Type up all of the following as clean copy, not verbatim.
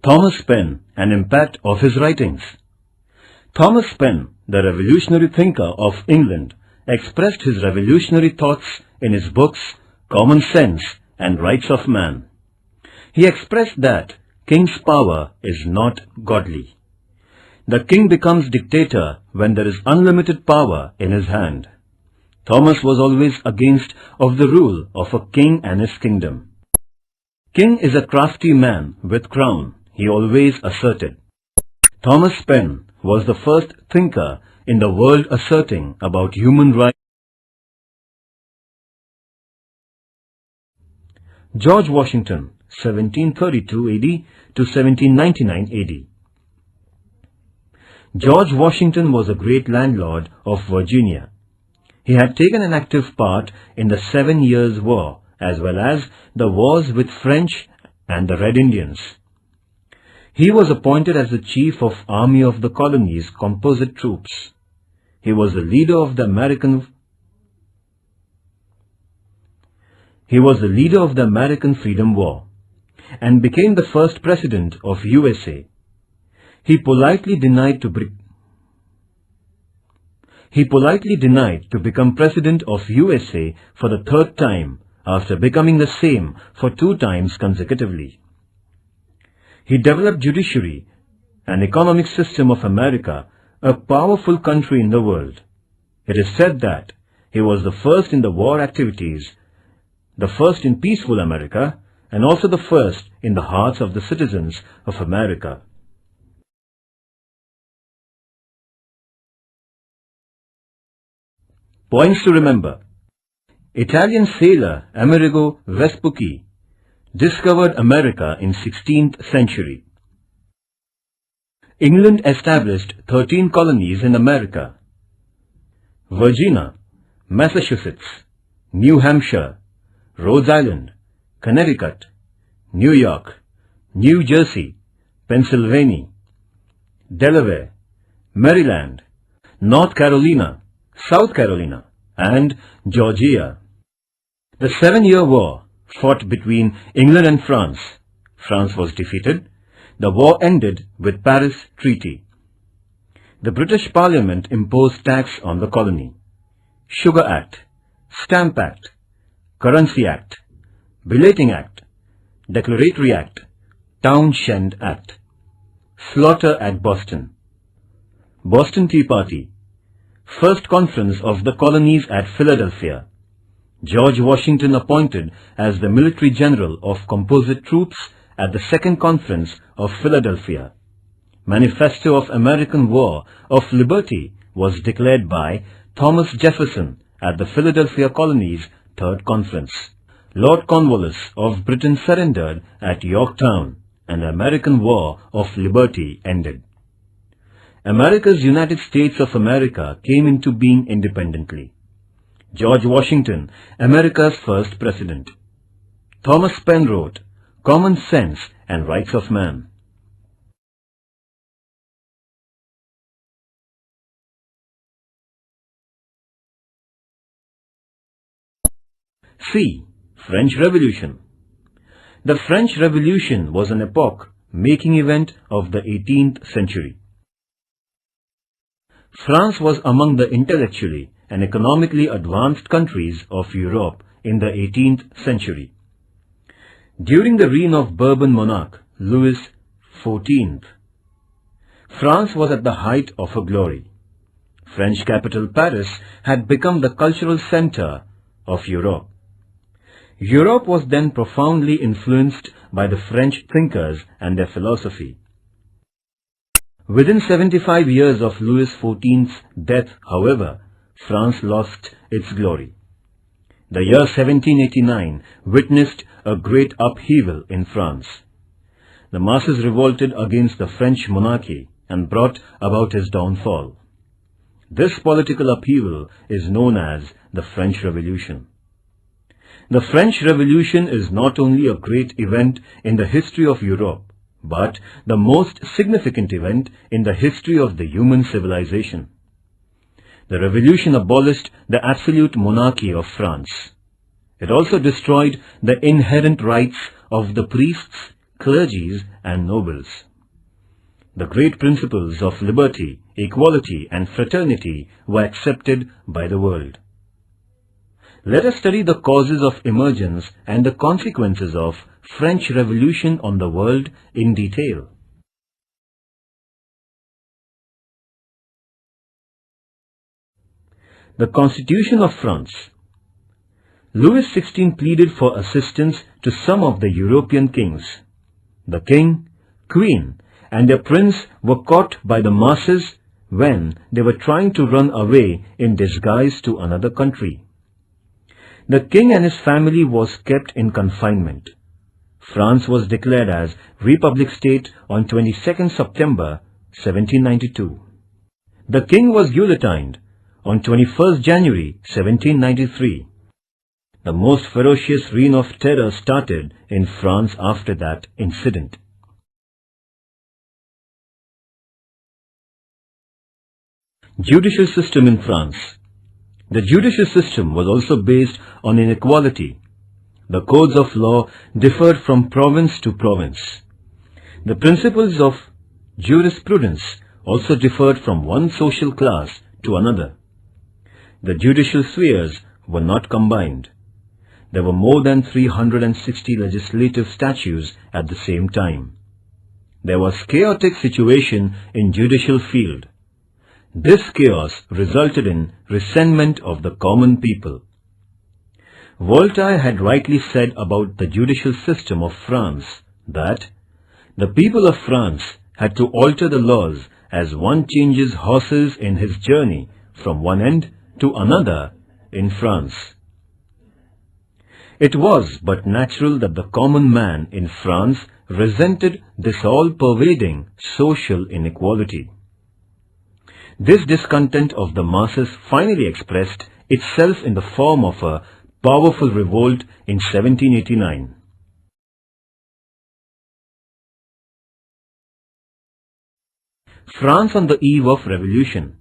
Thomas Paine, an impact of his writings. Thomas Paine, the revolutionary thinker of England, expressed his revolutionary thoughts in his books Common Sense and Rights of Man. He expressed that king's power is not godly. The king becomes dictator when there is unlimited power in his hand. Thomas was always against of the rule of a king and his kingdom. King is a crafty man with crown, he always asserted. Thomas Paine was the first thinker in the world asserting about human rights. George Washington, 1732 AD to 1799 AD. George Washington was a great landlord of Virginia. He had taken an active part in the 7 Years' War, as well as the wars with French and the Red Indians. He was appointed as the chief of Army of the Colonies composite troops. He was the leader of the American Freedom War and became the first president of USA. He politely denied to become president of USA for the 3rd time after becoming the same for 2 times consecutively. He developed judiciary, an economic system of America, a powerful country in the world. It is said that he was the first in the war activities, the first in peaceful America, and also the first in the hearts of the citizens of America. Points to remember. Italian sailor Amerigo Vespucci discovered America in 16th century. England established 13 colonies in America. Virginia, Massachusetts, New Hampshire, Rhode Island, Connecticut, New York, New Jersey, Pennsylvania, Delaware, Maryland, North Carolina, South Carolina, and Georgia. The 7-Year War fought between England and France. France was defeated. The war ended with Paris Treaty. The British Parliament imposed tax on the colony. Sugar Act, Stamp Act, Currency Act, Belating Act, Declaratory Act, Townshend Act. Slaughter at Boston. Boston Tea Party. First Conference of the Colonies at Philadelphia. George Washington appointed as the Military General of Composite Troops at the Second Conference of Philadelphia. Manifesto of American War of Liberty was declared by Thomas Jefferson at the Philadelphia Colony's Third Conference. Lord Cornwallis of Britain surrendered at Yorktown, and the American War of Liberty ended. America's United States of America came into being independently. George Washington, America's first president. Thomas Paine wrote Common Sense and Rights of Man. C. French Revolution. The French Revolution was an epoch-making event of the 18th century. France was among the intellectually and economically advanced countries of Europe in the 18th century. During the reign of Bourbon monarch Louis XIV, France was at the height of her glory. French capital Paris had become the cultural center of Europe. Europe was then profoundly influenced by the French thinkers and their philosophy. Within 75 years of Louis XIV's death, however, France lost its glory. The year 1789 witnessed a great upheaval in France. The masses revolted against the French monarchy and brought about his downfall. This political upheaval is known as the French Revolution. The French Revolution is not only a great event in the history of Europe, but the most significant event in the history of the human civilization. The revolution abolished the absolute monarchy of France. It also destroyed the inherent rights of the priests, clergies and nobles. The great principles of liberty, equality and fraternity were accepted by the world. Let us study the causes of emergence and the consequences of French Revolution on the world in detail. The Constitution of France. Louis XVI pleaded for assistance to some of the European kings. The king, queen, and their prince were caught by the masses when they were trying to run away in disguise to another country. The king and his family was kept in confinement. France was declared as Republic State on 22nd September 1792. The king was guillotined on 21st January 1793. The most ferocious reign of terror started in France after that incident. Judicial system in France. The judicial system was also based on inequality. The codes of law differed from province to province. The principles of jurisprudence also differed from one social class to another. The judicial spheres were not combined. There were more than 360 legislative statutes at the same time. There was chaotic situation in judicial field. This chaos resulted in resentment of the common people. Voltaire had rightly said about the judicial system of France that the people of France had to alter the laws as one changes horses in his journey from one end to another in France. It was but natural that the common man in France resented this all-pervading social inequality. This discontent of the masses finally expressed itself in the form of a powerful revolt in 1789. France on the eve of revolution.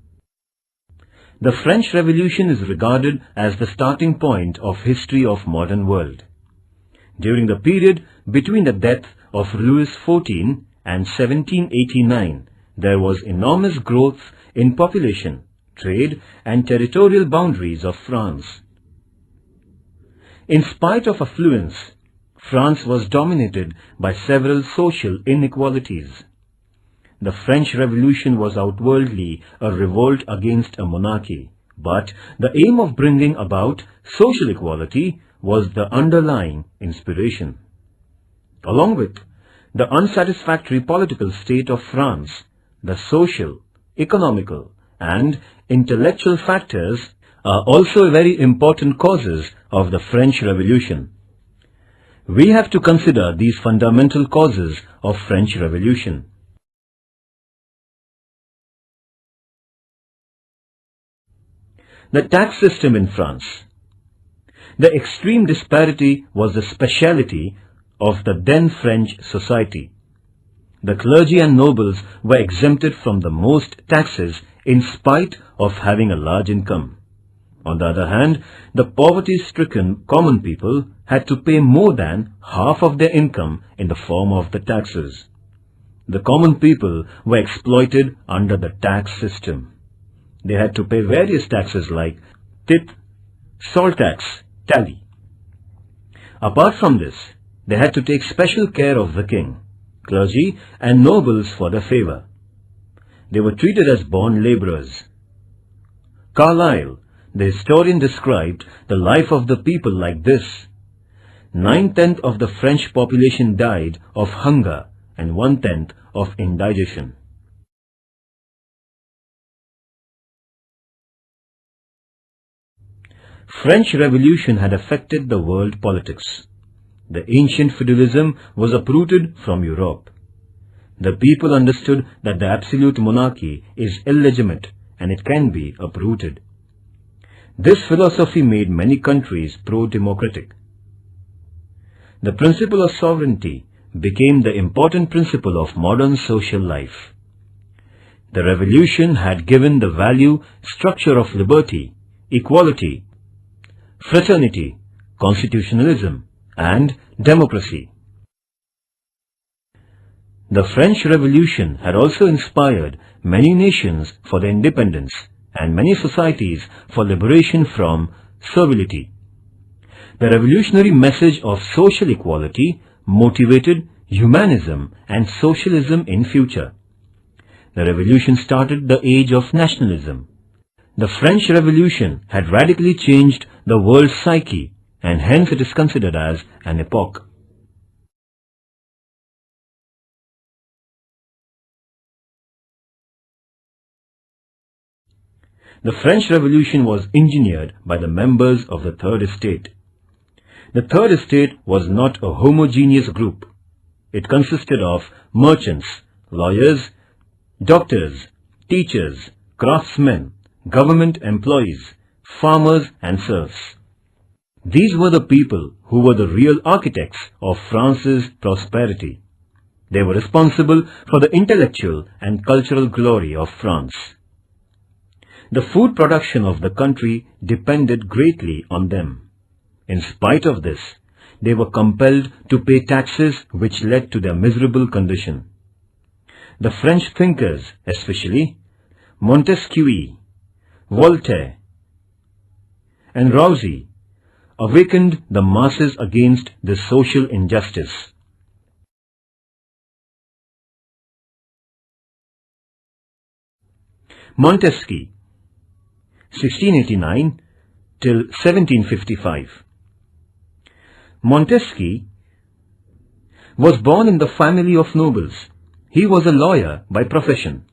The French Revolution is regarded as the starting point of history of modern world. During the period between the death of Louis XIV and 1789, there was enormous growth in population, trade and territorial boundaries of France. In spite of affluence, France was dominated by several social inequalities. The French Revolution was outwardly a revolt against a monarchy, but the aim of bringing about social equality was the underlying inspiration. Along with the unsatisfactory political state of France, the social, economical and intellectual factors are also very important causes of the French Revolution. We have to consider these fundamental causes of French Revolution. The tax system in France. The extreme disparity was the speciality of the then French society. The clergy and nobles were exempted from the most taxes in spite of having a large income. On the other hand, the poverty-stricken common people had to pay more than half of their income in the form of the taxes. The common people were exploited under the tax system. They had to pay various taxes like tip, salt tax, tally. Apart from this, they had to take special care of the king, clergy and nobles for their favor. They were treated as born laborers. Carlyle, the historian, described the life of the people like this. 9/10 of the French population died of hunger and 1/10 of indigestion. French Revolution had affected the world politics. The ancient feudalism was uprooted from Europe. The people understood that the absolute monarchy is illegitimate and it can be uprooted. This philosophy made many countries pro-democratic. The principle of sovereignty became the important principle of modern social life. The revolution had given the value structure of liberty, equality, fraternity, constitutionalism, and democracy. The French Revolution had also inspired many nations for their independence and many societies for liberation from servility. The revolutionary message of social equality motivated humanism and socialism in future. The revolution started the age of nationalism. The French Revolution had radically changed the world's psyche, and hence it is considered as an epoch. The French Revolution was engineered by the members of the Third Estate. The Third Estate was not a homogeneous group. It consisted of merchants, lawyers, doctors, teachers, craftsmen, government employees, farmers and serfs. These were the people who were the real architects of France's prosperity. They were responsible for the intellectual and cultural glory of France. The food production of the country depended greatly on them. In spite of this, they were compelled to pay taxes which led to their miserable condition. The French thinkers, especially Montesquieu, Voltaire, and Rousseau, awakened the masses against this social injustice. Montesquieu, 1689 till 1755. Montesquieu was born in the family of nobles. He was a lawyer by profession.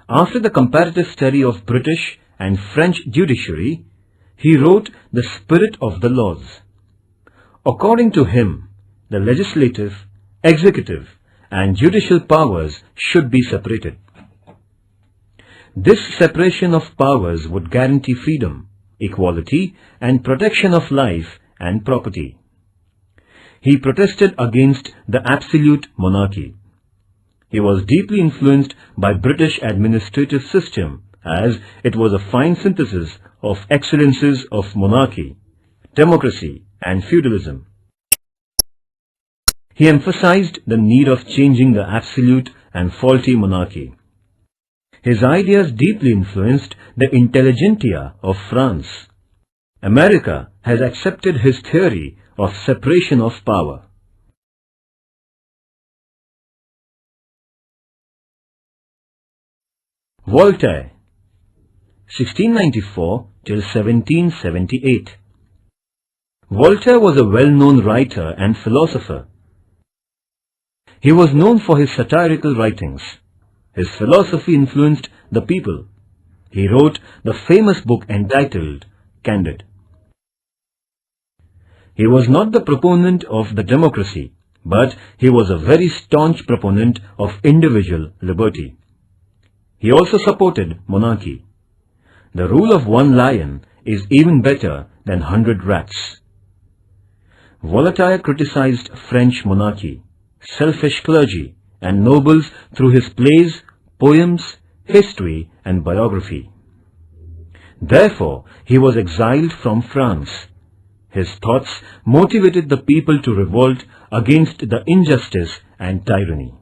After the comparative study of British and French judiciary, he wrote The Spirit of the Laws. According to him, the legislative, executive and judicial powers should be separated. This separation of powers would guarantee freedom, equality and protection of life and property. He protested against the absolute monarchy. He was deeply influenced by British administrative system, as it was a fine synthesis of excellences of monarchy, democracy and feudalism. He emphasized the need of changing the absolute and faulty monarchy. His ideas deeply influenced the intelligentsia of France. America has accepted his theory of separation of power. Voltaire, 1694 till 1778. Voltaire was a well-known writer and philosopher. He was known for his satirical writings. His philosophy influenced the people. He wrote the famous book entitled Candide. He was not the proponent of the democracy, but he was a very staunch proponent of individual liberty. He also supported monarchy. The rule of one lion is even better than 100 rats. Voltaire criticized French monarchy, selfish clergy and nobles through his plays, poems, history and biography. Therefore, he was exiled from France. His thoughts motivated the people to revolt against the injustice and tyranny.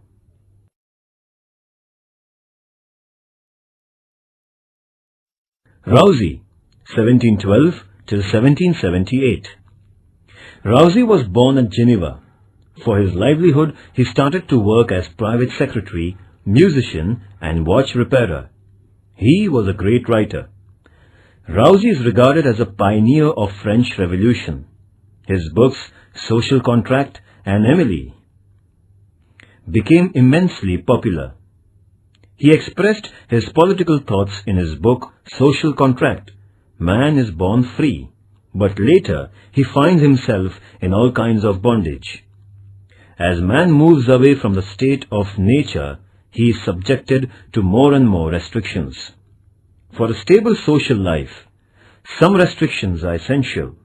Rousseau, 1712 till 1778. Rousseau was born at Geneva. For his livelihood, he started to work as private secretary, musician and watch repairer. He was a great writer. Rousseau is regarded as a pioneer of French Revolution. His books, Social Contract and Emily, became immensely popular. He expressed his political thoughts in his book, Social Contract. Man is born free, but later he finds himself in all kinds of bondage. As man moves away from the state of nature, he is subjected to more and more restrictions. For a stable social life, some restrictions are essential.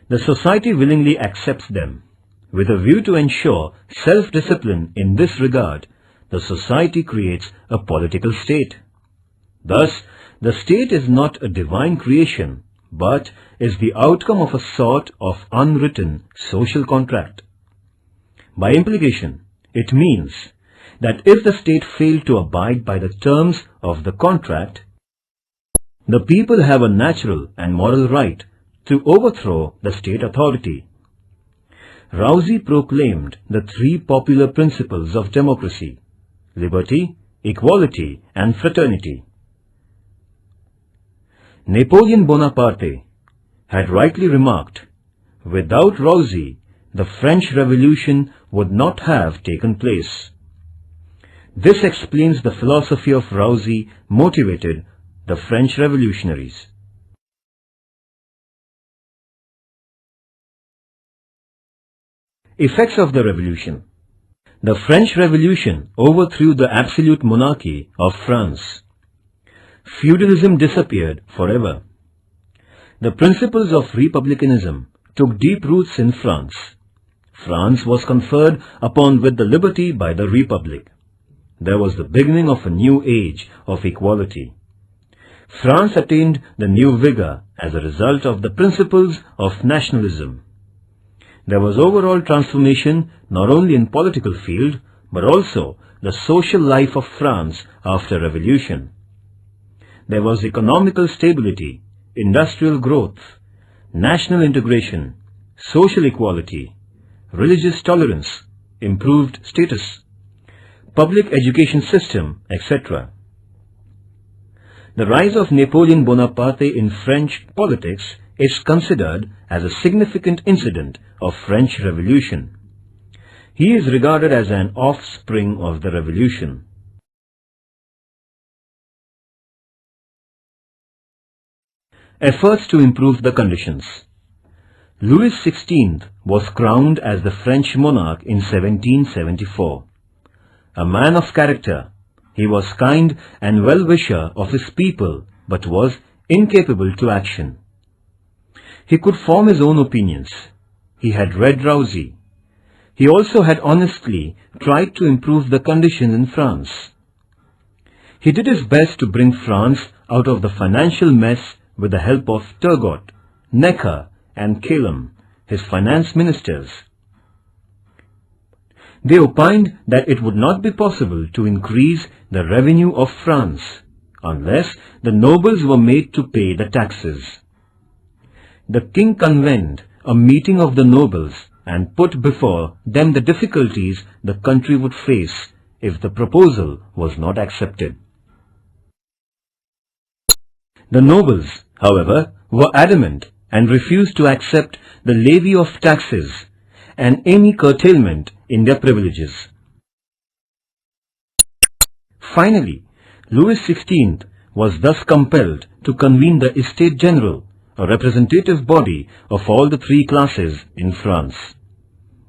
The society willingly accepts them. With a view to ensure self-discipline in this regard, the society creates a political state. Thus, the state is not a divine creation, but is the outcome of a sort of unwritten social contract. By implication, It means that if the state failed to abide by the terms of the contract, the people have a natural and moral right to overthrow the state authority. Rousey proclaimed the three popular principles of democracy: liberty, equality, and fraternity. Napoleon Bonaparte had rightly remarked, without Rousey, the French Revolution would not have taken place. This explains the philosophy of Rousey motivated the French revolutionaries. Effects of the Revolution. The French Revolution overthrew the absolute monarchy of France. Feudalism disappeared forever. The principles of republicanism took deep roots in France. France was conferred upon with the liberty by the Republic. There was the beginning of a new age of equality. France attained the new vigor as a result of the principles of nationalism. There was overall transformation not only in political field but also the social life of France after revolution. There was economical stability, industrial growth, national integration, social equality, religious tolerance, improved status, public education system, etc. The rise of Napoleon Bonaparte in French politics is considered as a significant incident of French Revolution. He is regarded as an offspring of the revolution. Efforts to improve the conditions. Louis XVI was crowned as the French monarch in 1774. A man of character, he was kind and well-wisher of his people but was incapable to action. He could form his own opinions. He had read Rousey. He also had honestly tried to improve the conditions in France. He did his best to bring France out of the financial mess with the help of Turgot, Necker and Calum, his finance ministers. They opined that it would not be possible to increase the revenue of France unless the nobles were made to pay the taxes. The king convened a meeting of the nobles and put before them the difficulties the country would face if the proposal was not accepted. The nobles, however, were adamant and refused to accept the levy of taxes and any curtailment in their privileges. Finally, Louis XVI was thus compelled to convene the Estates General, a representative body of all the three classes in France.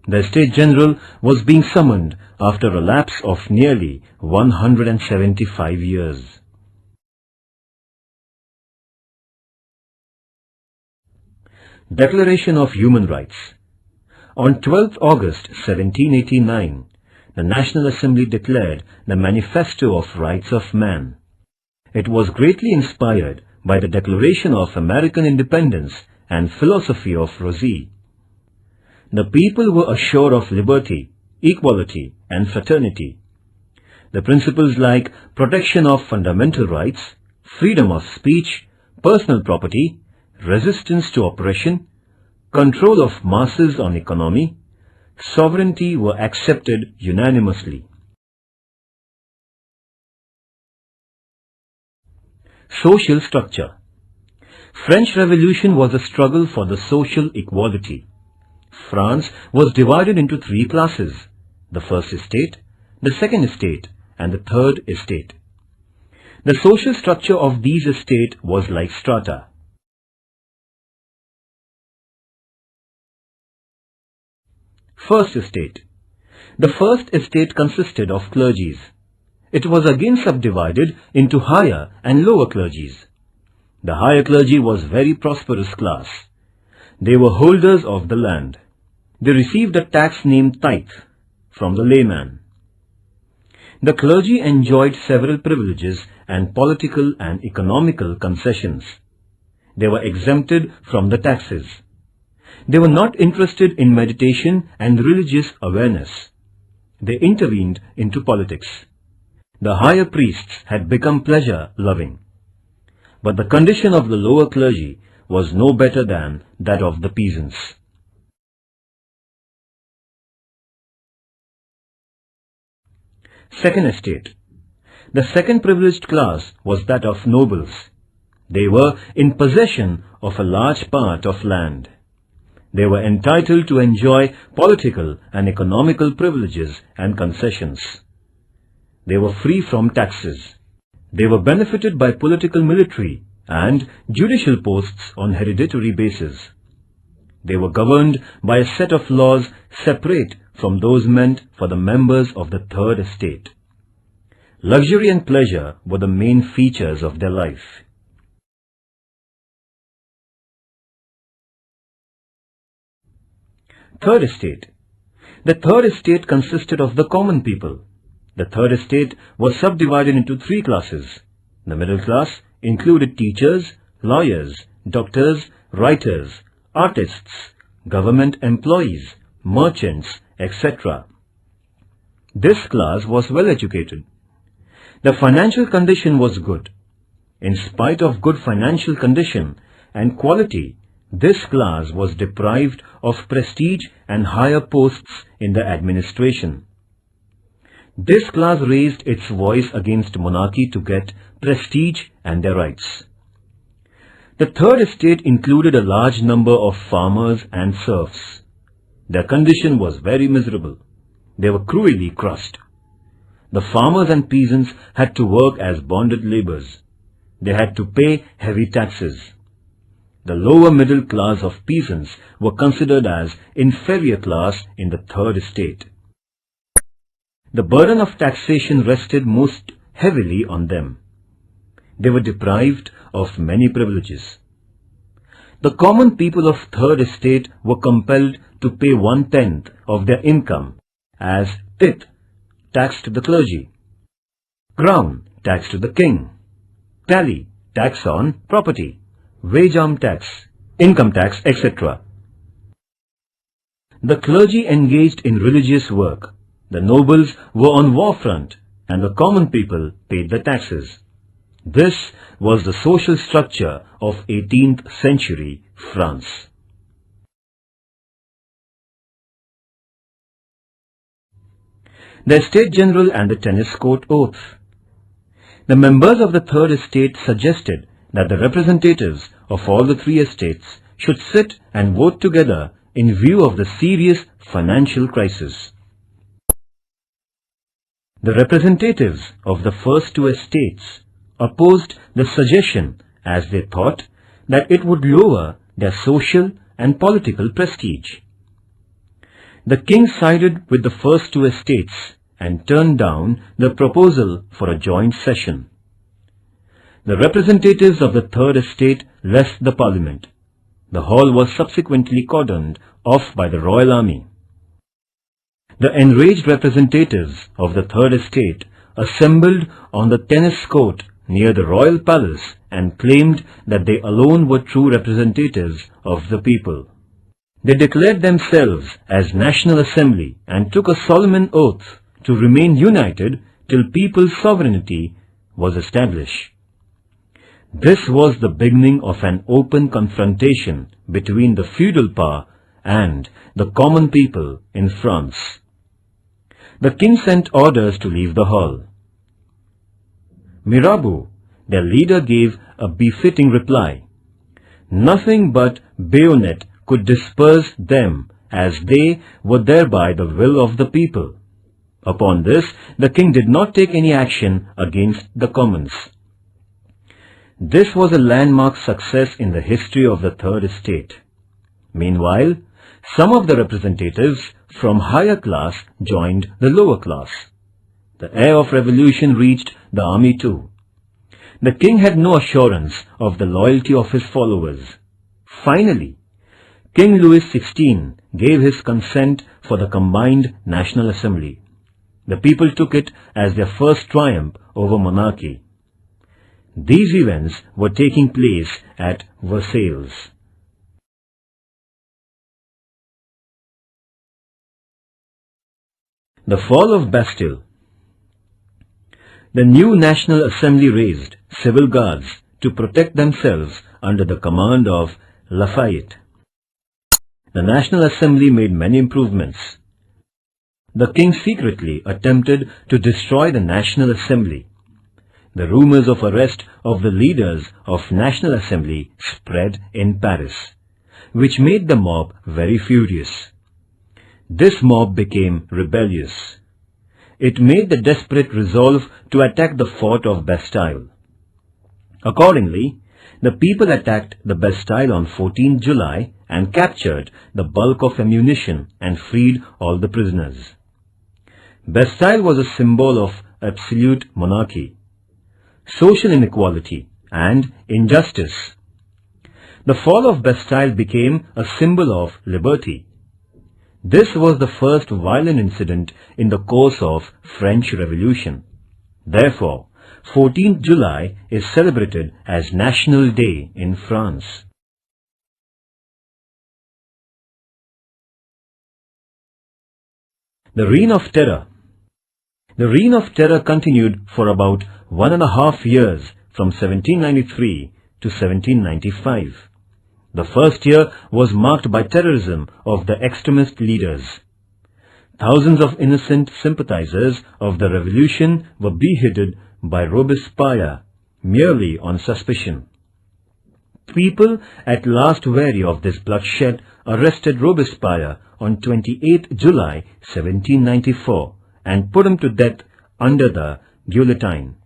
The Estates General was being summoned after a lapse of nearly 175 years. Declaration of Human Rights. On 12th August 1789, the National Assembly declared the Manifesto of Rights of Man. It was greatly inspired by the Declaration of American Independence and philosophy of Rousey. The people were assured of liberty, equality, and fraternity. The principles like protection of fundamental rights, freedom of speech, personal property, resistance to oppression, control of masses on economy, sovereignty were accepted unanimously. Social structure. French Revolution was a struggle for the social equality. France was divided into three classes: the first estate, the second estate, and the third estate. The social structure of these estates was like strata. First estate. The first estate consisted of clergies. It was again subdivided into higher and lower clergies. The higher clergy was very prosperous class. They were holders of the land. They received a tax named tithe from the layman. The clergy enjoyed several privileges and political and economical concessions. They were exempted from the taxes. They were not interested in meditation and religious awareness. they intervened into politics. The higher priests had become pleasure-loving, but the condition of the lower clergy was no better than that of the peasants. Second estate. The second privileged class was that of nobles. They were in possession of a large part of land. They were entitled to enjoy political and economical privileges and concessions. They were free from taxes. They were benefited by political, military, and judicial posts on hereditary basis. They were governed by a set of laws separate from those meant for the members of the third estate. Luxury and pleasure were the main features of their life. Third estate. The third estate consisted of the common people. The third estate was subdivided into three classes. The middle class included teachers, lawyers, doctors, writers, artists, government employees, merchants, etc. This class was well educated. The financial condition was good. In spite of good financial condition and quality, this class was deprived of prestige and higher posts in the administration. This class raised its voice against monarchy to get prestige and their rights. The third estate included a large number of farmers and serfs. Their condition was very miserable. They were cruelly crushed. The farmers and peasants had to work as bonded laborers. They had to pay heavy taxes. The lower middle class of peasants were considered as inferior class in the third estate. The burden of taxation rested most heavily on them. They were deprived of many privileges. The common people of third estate were compelled to pay 1/10 of their income as tithe, tax to the clergy; crown, tax to the king; tally, tax on property; wage arm tax, income tax, etc. The clergy engaged in religious work. The nobles were on war front, and the common people paid the taxes. This was the social structure of 18th century France. The Estate General and the Tennis Court Oath. The members of the third estate suggested that the representatives of all the three estates should sit and vote together in view of the serious financial crisis. The representatives of the first two estates opposed the suggestion as they thought that it would lower their social and political prestige. The king sided with the first two estates and turned down the proposal for a joint session. The representatives of the third estate left the parliament. The hall was subsequently cordoned off by the royal army. The enraged representatives of the third estate assembled on the tennis court near the royal palace and claimed that they alone were true representatives of the people. They declared themselves as National Assembly and took a solemn oath to remain united till people's sovereignty was established. This was the beginning of an open confrontation between the feudal power and the common people in France. The king sent orders to leave the hall. Mirabeau, their leader, gave a befitting reply. Nothing but bayonet could disperse them, as they were thereby the will of the people. Upon this, the king did not take any action against the commons. This was a landmark success in the history of the third estate. Meanwhile, some of the representatives from higher class joined the lower class. The air of revolution reached the army too. The king had no assurance of the loyalty of his followers. Finally, King Louis XVI gave his consent for the combined National Assembly. The people took it as their first triumph over monarchy. These events were taking place at Versailles. The fall of Bastille. The new National Assembly raised civil guards to protect themselves under the command of Lafayette. The National Assembly made many improvements. The king secretly attempted to destroy the National Assembly. The rumors of arrest of the leaders of National Assembly spread in Paris, which made the mob very furious. This mob became rebellious. It made the desperate resolve to attack the fort of Bastille. Accordingly, the people attacked the Bastille on 14 July and captured the bulk of ammunition and freed all the prisoners. Bastille was a symbol of absolute monarchy, social inequality and injustice. The fall of Bastille became a symbol of liberty. This was the first violent incident in the course of French Revolution. Therefore, 14th July is celebrated as National Day in France. The Reign of Terror. The Reign of Terror continued for about 1.5 years from 1793 to 1795. The first year was marked by terrorism of the extremist leaders. Thousands of innocent sympathizers of the revolution were beheaded by Robespierre merely on suspicion. People, at last weary of this bloodshed, arrested Robespierre on 28 July 1794 and put him to death under the guillotine.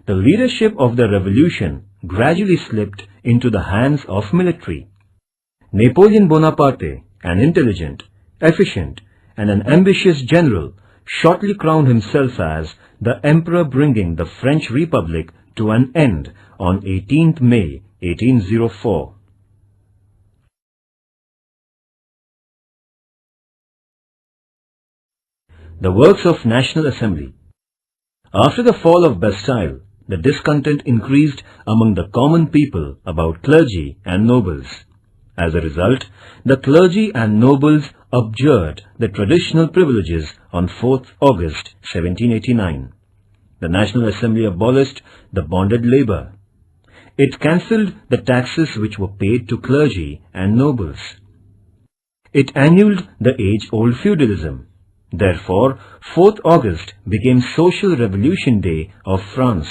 The leadership of the revolution gradually slipped into the hands of military. Napoleon Bonaparte, an intelligent, efficient, and an ambitious general, shortly crowned himself as the emperor, bringing the French Republic to an end on 18th May 1804. The works of National Assembly. After the fall of Bastille, the discontent increased among the common people about clergy and nobles. As a result, the clergy and nobles abjured the traditional privileges on 4th August 1789. The National Assembly abolished the bonded labor. It cancelled the taxes which were paid to clergy and nobles. It annulled the age-old feudalism. Therefore, 4th August became Social Revolution Day of France.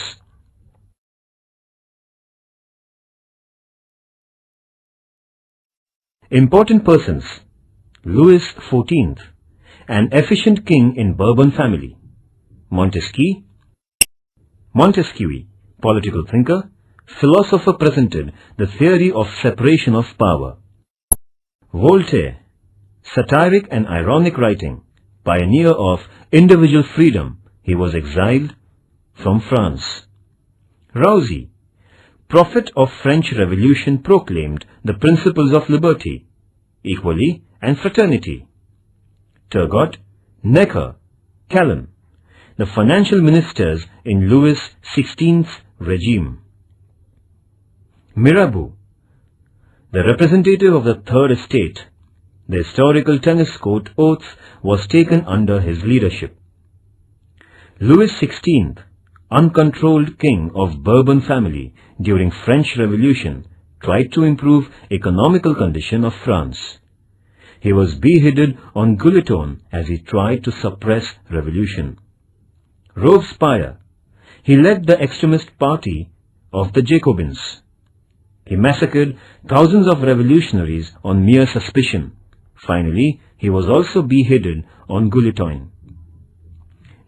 Important persons. Louis XIV, an efficient king in Bourbon family. Montesquieu, political thinker, philosopher, presented the theory of separation of power. Voltaire, satiric and ironic writing, pioneer of individual freedom, he was exiled from France. Rousseau, prophet of French Revolution, proclaimed the principles of liberty, equality and fraternity. Turgot, Necker, Calonne, the financial ministers in Louis XVI's regime. Mirabeau, the representative of the Third Estate. The historical tennis court oath was taken under his leadership. Louis XVI, uncontrolled king of Bourbon family during French Revolution, tried to improve economical condition of France. He was beheaded on guillotine as he tried to suppress revolution. Robespierre, he led the extremist party of the Jacobins. He massacred thousands of revolutionaries on mere suspicion. Finally, he was also beheaded on guillotine.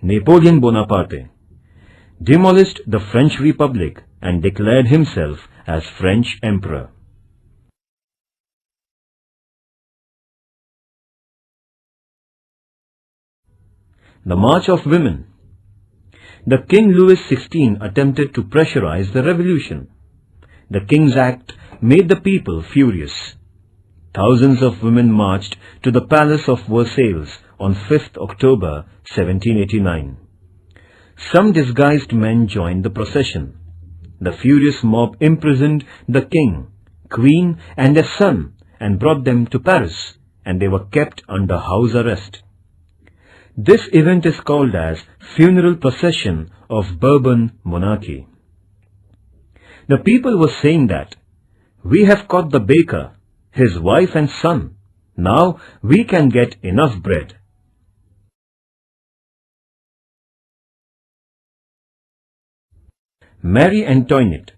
Napoleon Bonaparte demolished the French Republic and declared himself as French Emperor. The March of Women. The King Louis XVI attempted to pressurize the revolution. The King's Act made the people furious. Thousands of women marched to the Palace of Versailles on 5th October 1789. Some disguised men joined the procession. The furious mob imprisoned the king, queen and their son and brought them to Paris, and they were kept under house arrest. This event is called as Funeral Procession of Bourbon Monarchy. The people were saying that, "We have caught the baker, his wife and son. Now we can get enough bread." Marie Antoinette.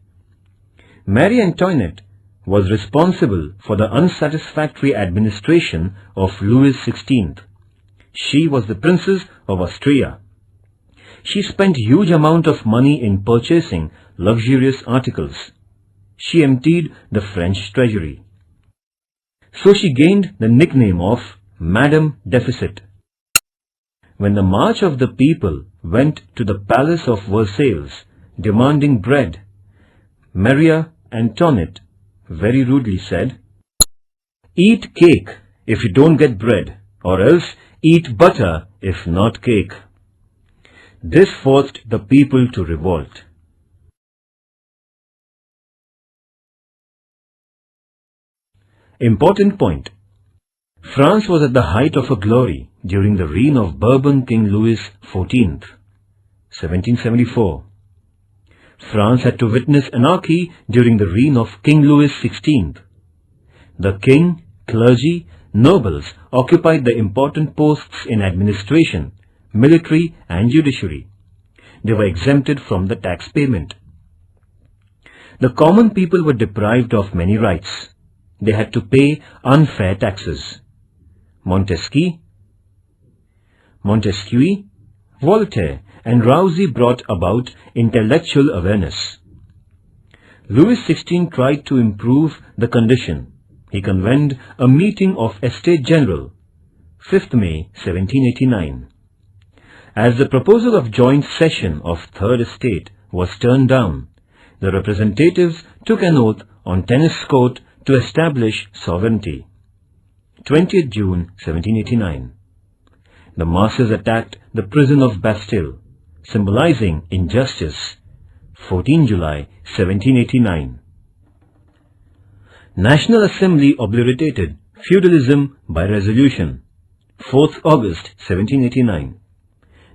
Marie Antoinette was responsible for the unsatisfactory administration of Louis XVI. She was the Princess of Austria. She spent huge amount of money in purchasing luxurious articles. She emptied the French treasury. So she gained the nickname of Madame Deficit. When the march of the people went to the palace of Versailles demanding bread, Marie Antoinette very rudely said, "Eat cake if you don't get bread, or else eat butter if not cake." This forced the people to revolt. Important point. France was at the height of her glory during the reign of Bourbon King Louis XIV, 1774. France had to witness anarchy during the reign of King Louis XVI. The king, clergy, nobles occupied the important posts in administration, military and judiciary. They were exempted from the tax payment. The common people were deprived of many rights. They had to pay unfair taxes. Montesquieu, Voltaire and Rousseau brought about intellectual awareness. Louis XVI tried to improve the condition. He convened a meeting of Estates General, 5th May 1789. As the proposal of joint session of Third Estate was turned down, the representatives took an oath on tennis court to establish sovereignty. 20th June 1789. The masses attacked the prison of Bastille, symbolizing injustice. 14 July 1789. National Assembly obliterated feudalism by resolution. 4th August 1789.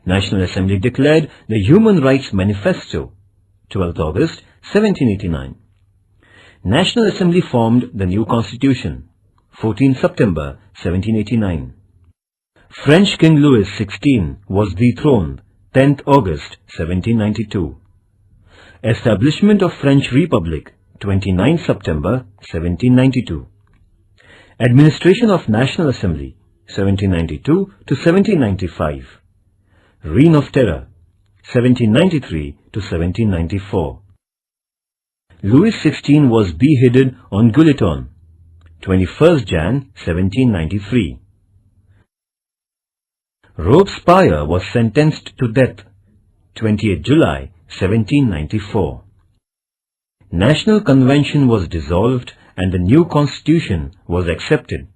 National Assembly declared the Human Rights Manifesto. 12th August 1789. National Assembly formed the new Constitution. 14 September 1789. French King Louis XVI was dethroned. 10th August 1792. Establishment of French Republic. 29 September 1792. Administration of National Assembly. 1792 to 1795. Reign of Terror. 1793 to 1794. Louis XVI was beheaded on Guillotine, 21st Jan 1793. Robespierre was sentenced to death, 28 July 1794. National Convention was dissolved and the new constitution was accepted.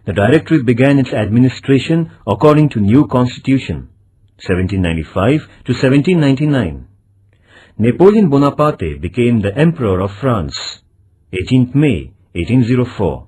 The Directory began its administration according to new constitution, 1795 to 1799. Napoleon Bonaparte became the Emperor of France, 18th May 1804.